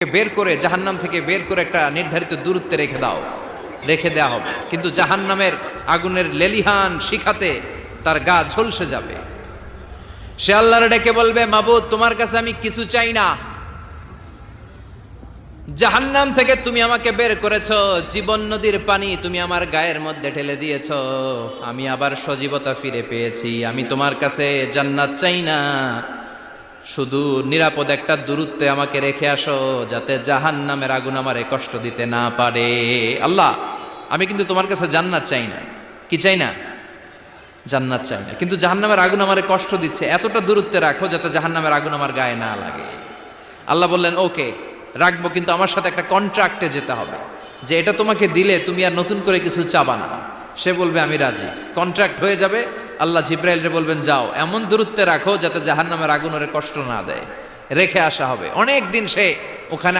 বের করে জাহান্নাম থেকে বের করে একটা নির্ধারিত দূরত্বে রেখে দেওয়া হবে, কিন্তু জাহান্নামের আগুনের লেলিহান শিখাতে তার গা ঝলসে যাবে। সে আল্লাহর ডেকে বলবে, মাবুদ তোমার কাছে আমি কিছু চাই না, জাহান্নাম থেকে তুমি আমাকে বের করেছো, জীবন নদীর পানি তুমি আমার গায়ের মধ্যে ঢেলে দিয়েছো, আমি আবার সজীবতা ফিরে পেয়েছি, আমি তোমার কাছে জান্নাত চাই না, শুধু নিরাপদ একটা দূরত্বে আমাকে রেখে আসো যাতে জাহান্নামের আগুন আমারে কষ্ট দিতে না পারে। আল্লাহ, আমি কিন্তু তোমার কাছে জান্নাত চাই না। কি চাই না? জান্নাত চাই না, কিন্তু জাহান্নামের আগুন আমারে কষ্ট দিচ্ছে, এতটা দূরত্বে রাখো যাতে জাহান্নামের আগুন আমার গায়ে না লাগে। আল্লাহ বললেন, ওকে রাখবো, কিন্তু আমার সাথে একটা কন্ট্রাক্টে যেতে হবে, যে এটা তোমাকে দিলে তুমি আর নতুন করে কিছু চাবা না। সে বলবে আমি রাজি, কন্ট্রাক্ট হয়ে যাবে। আল্লাহ জিব্রাইলকে বলবেন, যাও এমন দূরত্বে রাখো যাতে জাহান্নামের আগুন ওরে কষ্ট না দেয়, রেখে আসা হবে। অনেক দিন সে ওখানে